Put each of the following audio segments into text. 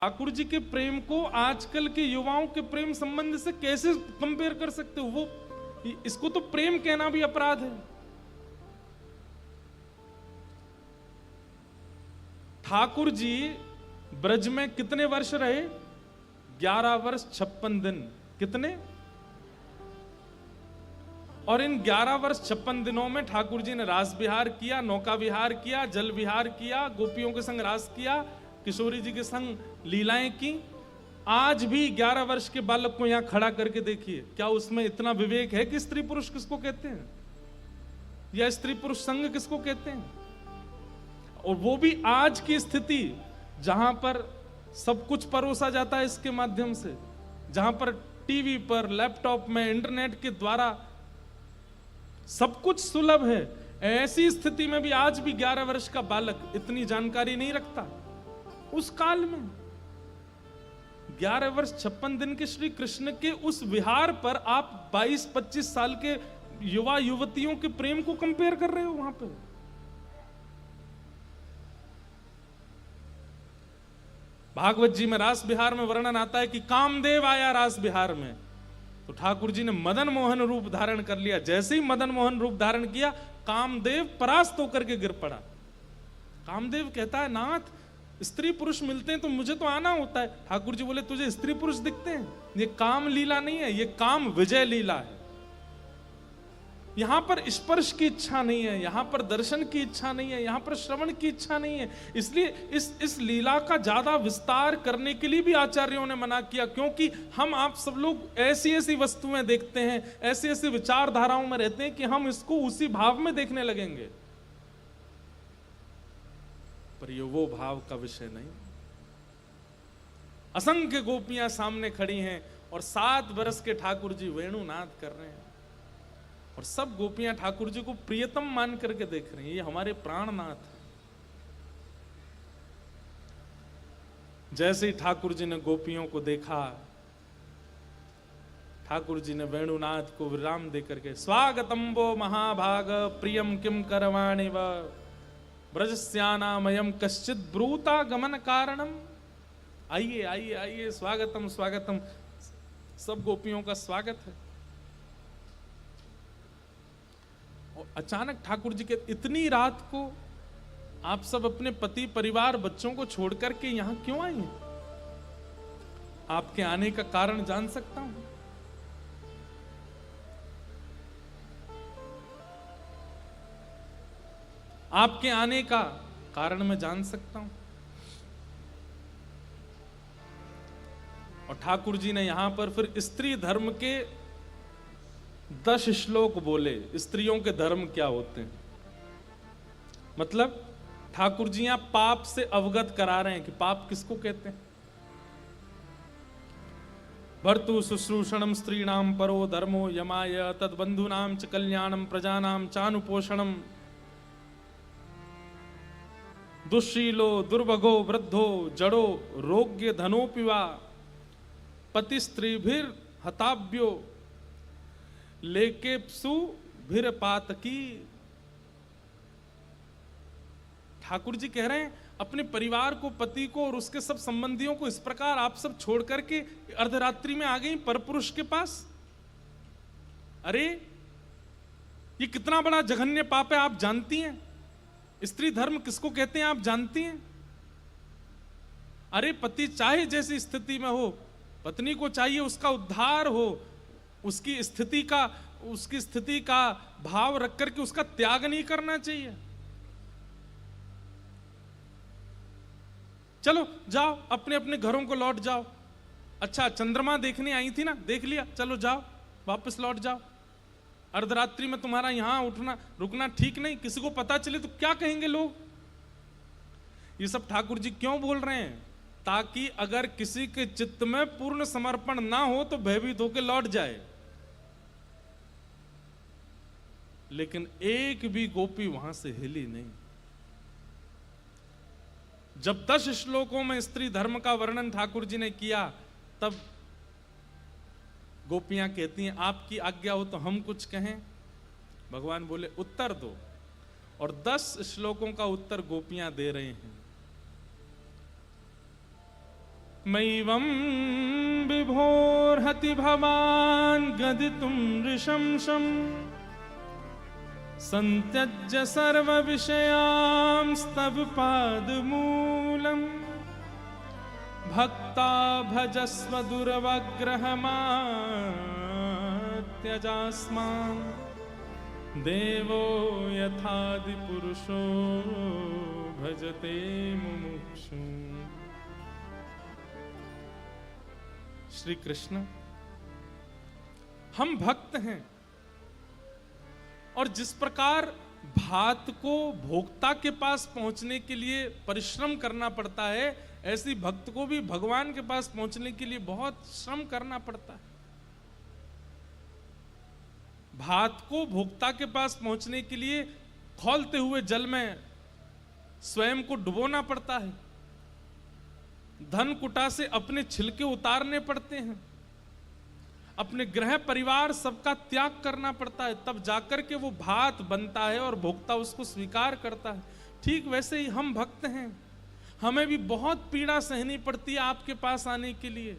ठाकुर जी के प्रेम को आजकल के युवाओं के प्रेम संबंध से कैसे कंपेयर कर सकते हो? वो इसको तो प्रेम कहना भी अपराध है। ठाकुर जी ब्रज में कितने वर्ष रहे? 11 वर्ष 56 दिन। कितने? और इन 11 वर्ष 56 दिनों में ठाकुर जी ने रास विहार किया, नौका विहार किया, जल विहार किया, गोपियों के संग रास किया, किशोरी जी के संग लीलाएं की। आज भी 11 वर्ष के बालक को यहां खड़ा करके देखिए, क्या उसमें इतना विवेक है कि स्त्री पुरुष किसको कहते हैं या स्त्री पुरुष संग किसको कहते हैं? और वो भी आज की स्थिति जहां पर सब कुछ परोसा जाता है इसके माध्यम से, जहां पर टीवी पर, लैपटॉप में, इंटरनेट के द्वारा सब कुछ सुलभ है, ऐसी स्थिति में भी आज भी 11 वर्ष का बालक इतनी जानकारी नहीं रखता। उस काल में 11 वर्ष 56 दिन के श्री कृष्ण के उस विहार पर आप 22-25 साल के युवा युवतियों के प्रेम को कंपेयर कर रहे हो। वहां पे भागवत जी में रास विहार में वर्णन आता है कि कामदेव आया रास विहार में, तो ठाकुर जी ने मदन मोहन रूप धारण कर लिया। जैसे ही मदन मोहन रूप धारण किया, कामदेव परास्त होकर के गिर पड़ा। कामदेव कहता है, नाथ स्त्री पुरुष मिलते हैं तो मुझे तो आना होता है। ठाकुर जी बोले, तुझे स्त्री पुरुष दिखते हैं? ये काम लीला नहीं है, ये काम विजय लीला है। यहां पर स्पर्श की इच्छा नहीं है, यहां पर दर्शन की इच्छा नहीं है, यहां पर श्रवण की इच्छा नहीं है। इसलिए इस लीला का ज्यादा विस्तार करने के लिए भी आचार्यों ने मना किया, क्योंकि हम आप सब लोग ऐसी ऐसी वस्तुएं देखते हैं, ऐसी ऐसी विचारधाराओं में रहते हैं कि हम इसको उसी भाव में देखने लगेंगे, पर ये वो भाव का विषय नहीं। असंख्य गोपियां सामने खड़ी हैं और 7 वर्ष के ठाकुर जी वेणुनाद कर रहे हैं, और सब गोपियां ठाकुर जी को प्रियतम मान करके देख रही हैं, ये हमारे प्राणनाथ हैं। जैसे ही ठाकुर जी ने गोपियों को देखा, ठाकुर जी ने वेणुनाथ को विराम देकर के, स्वागतम वो महाभाग प्रियम किम करवाणि व ब्रजस्यानामयम कश्चित ब्रूता गमन कारणम। आइए आइए आइए, स्वागतम स्वागतम। सब गोपियों का स्वागत है। और अचानक ठाकुर जी के, इतनी रात को आप सब अपने पति परिवार बच्चों को छोड़ करके यहां क्यों आई हैं? आपके आने का कारण जान सकता हूं? आपके आने का कारण मैं जान सकता हूं? और ठाकुर जी ने यहां पर फिर स्त्री धर्म के 10 श्लोक बोले। स्त्रियों के धर्म क्या होते हैं, मतलब ठाकुर जी यहां पाप से अवगत करा रहे हैं कि पाप किसको कहते हैं। भर्तु शुश्रूषणम स्त्रीणाम परो धर्मो यमाय तद्बंधुनाम च कल्याणम प्रजानाम चानुपोषणम दुश्शीलो दुर्भगो वृद्धो जड़ो रोग्य धनोपिवा पति स्त्रीभिर हताभ्यो लेकेप्सु भिर पातकी। ठाकुर जी कह रहे हैं, अपने परिवार को, पति को और उसके सब संबंधियों को इस प्रकार आप सब छोड़ करके अर्धरात्रि में आ गई परपुरुष के पास। अरे ये कितना बड़ा जघन्य पाप है, आप जानती हैं? स्त्री धर्म किसको कहते हैं, आप जानती हैं? अरे पति चाहे जैसी स्थिति में हो, पत्नी को चाहिए उसका उद्धार हो, उसकी स्थिति का भाव रख करके उसका त्याग नहीं करना चाहिए। चलो जाओ, अपने अपने घरों को लौट जाओ। अच्छा, चंद्रमा देखने आई थी ना, देख लिया, चलो जाओ वापस लौट जाओ। अर्धरात्रि में तुम्हारा यहां उठना रुकना ठीक नहीं, किसी को पता चले तो क्या कहेंगे लोग? ये सब ठाकुर जी क्यों बोल रहे हैं? ताकि अगर किसी के चित्त में पूर्ण समर्पण ना हो तो भयभीत होकर लौट जाए। लेकिन एक भी गोपी वहां से हिली नहीं। जब 10 श्लोकों में स्त्री धर्म का वर्णन ठाकुर जी ने किया, तब गोपियां कहती हैं, आपकी आज्ञा हो तो हम कुछ कहें। भगवान बोले, उत्तर दो। और 10 श्लोकों का उत्तर गोपियां दे रहे हैं। मैवं विभोर्हति भवान् गदितुं नृशंसम् संत्यज्य सर्वविषयांस्तव पादमूलम् भक्ता भजस्व दुर्वग्रहमात्यजास्मान् देवो यथादिपुरुषो भजते मुमुक्षु। श्री कृष्ण, हम भक्त हैं और जिस प्रकार भात को भोक्ता के पास पहुंचने के लिए परिश्रम करना पड़ता है, ऐसी भक्त को भी भगवान के पास पहुंचने के लिए बहुत श्रम करना पड़ता है। भात को भोक्ता के पास पहुंचने के लिए खौलते हुए जल में स्वयं को डुबोना पड़ता है, धन कुटा से अपने छिलके उतारने पड़ते हैं, अपने गृह परिवार सबका त्याग करना पड़ता है, तब जाकर के वो भात बनता है और भोक्ता उसको स्वीकार करता है। ठीक वैसे ही हम भक्त हैं, हमें भी बहुत पीड़ा सहनी पड़ती है आपके पास आने के लिए।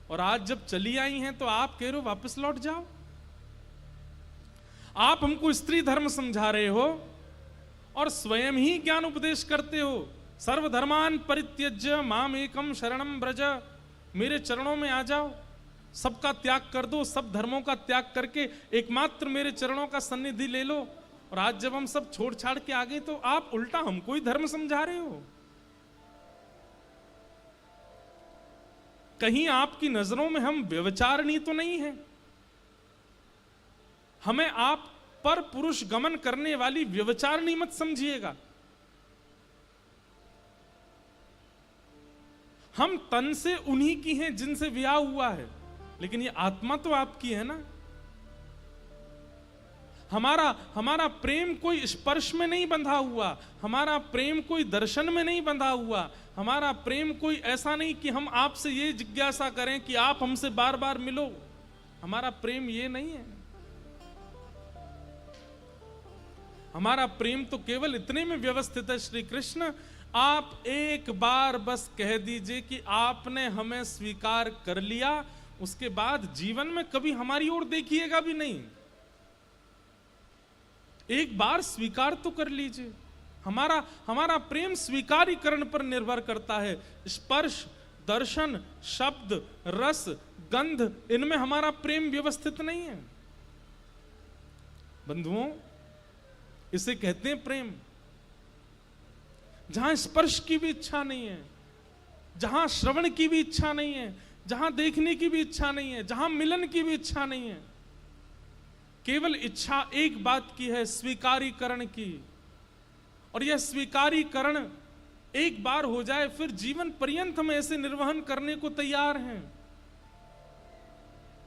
और आज जब चली आई हैं तो आप कह रहे हो वापस लौट जाओ। आप हमको स्त्री धर्म समझा रहे हो और स्वयं ही ज्ञान उपदेश करते हो। सर्वधर्मान परित्यज्य माम एकम शरणम ब्रज, मेरे चरणों में आ जाओ, सबका त्याग कर दो, सब धर्मों का त्याग करके एकमात्र मेरे चरणों का सन्निधि ले लो। और आज जब हम सब छोड़ छाड़ के आ गए तो आप उल्टा हमको ही धर्म समझा रहे हो। कहीं आपकी नजरों में हम व्यभिचारिणी तो नहीं है? हमें आप पर पुरुष गमन करने वाली व्यभिचारिणी मत समझिएगा। हम तन से उन्हीं की हैं जिनसे विवाह हुआ है, लेकिन ये आत्मा तो आपकी है ना। हमारा प्रेम कोई स्पर्श में नहीं बंधा हुआ, हमारा प्रेम कोई दर्शन में नहीं बंधा हुआ, हमारा प्रेम कोई ऐसा नहीं कि हम आपसे ये जिज्ञासा करें कि आप हमसे बार बार मिलो। हमारा प्रेम ये नहीं है। हमारा प्रेम तो केवल इतने में व्यवस्थित है श्री कृष्ण, आप एक बार बस कह दीजिए कि आपने हमें स्वीकार कर लिया, उसके बाद जीवन में कभी हमारी ओर देखिएगा भी नहीं। एक बार स्वीकार तो कर लीजिए। हमारा प्रेम स्वीकारीकरण पर निर्भर करता है। स्पर्श, दर्शन, शब्द, रस, गंध, इनमें हमारा प्रेम व्यवस्थित नहीं है। बंधुओं, इसे कहते हैं प्रेम। जहां स्पर्श की भी इच्छा नहीं है, जहां श्रवण की भी इच्छा नहीं है, जहां देखने की भी इच्छा नहीं है, जहां मिलन की भी इच्छा नहीं है, केवल इच्छा एक बात की है, स्वीकारीकरण की। और यह स्वीकारीकरण एक बार हो जाए फिर जीवन पर्यंत हम ऐसे निर्वहन करने को तैयार हैं।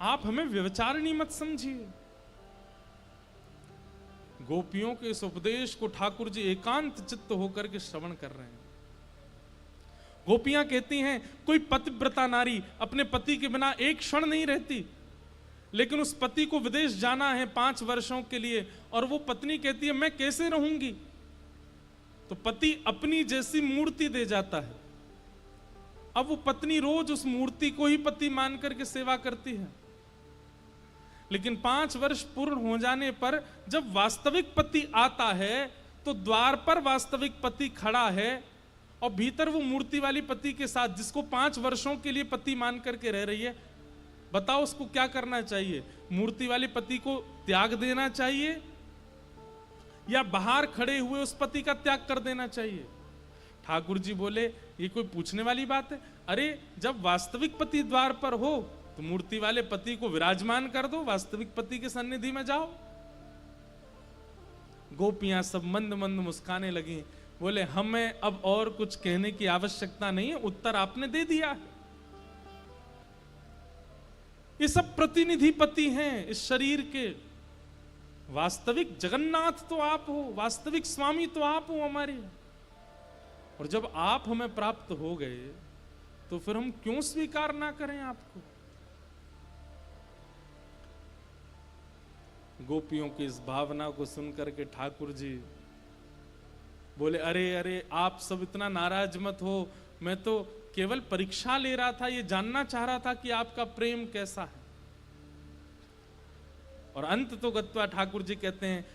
आप हमें व्यभिचारिणी मत समझिए। गोपियों के इस उपदेश को ठाकुर जी एकांत चित्त होकर के श्रवण कर रहे हैं। गोपियां कहती हैं कोई पतिव्रता नारी अपने पति के बिना एक क्षण नहीं रहती, लेकिन उस पति को विदेश जाना है 5 वर्षों के लिए, और वो पत्नी कहती है मैं कैसे रहूंगी। तो पति अपनी जैसी मूर्ति दे जाता है। अब वो पत्नी रोज उस मूर्ति को ही पति मान करके सेवा करती है। लेकिन 5 वर्ष पूर्ण हो जाने पर जब वास्तविक पति आता है तो द्वार पर वास्तविक पति खड़ा है और भीतर वो मूर्ति वाली पति के साथ, जिसको 5 वर्षों के लिए पति मान करके रह रही है। बताओ उसको क्या करना चाहिए? मूर्ति वाले पति को त्याग देना चाहिए या बाहर खड़े हुए उस पति का त्याग कर देना चाहिए? ठाकुर जी बोले ये कोई पूछने वाली बात है? अरे जब वास्तविक पति द्वार पर हो तो मूर्ति वाले पति को विराजमान कर दो, वास्तविक पति के सन्निधि में जाओ। गोपियां सब मंद मंद मुस्काने लगी, बोले हमें अब और कुछ कहने की आवश्यकता नहीं है, उत्तर आपने दे दिया। ये सब प्रतिनिधि पति हैं इस शरीर के। वास्तविक जगन्नाथ तो आप हो, वास्तविक स्वामी तो आप हो हमारे। और जब आप हमें प्राप्त हो गए तो फिर हम क्यों स्वीकार ना करें आपको? गोपियों की इस भावना को सुनकर के ठाकुर जी बोले अरे अरे आप सब इतना नाराज मत हो, मैं तो केवल परीक्षा ले रहा था, ये जानना चाह रहा था कि आपका प्रेम कैसा है। और अंत तो गत्वा ठाकुर जी कहते हैं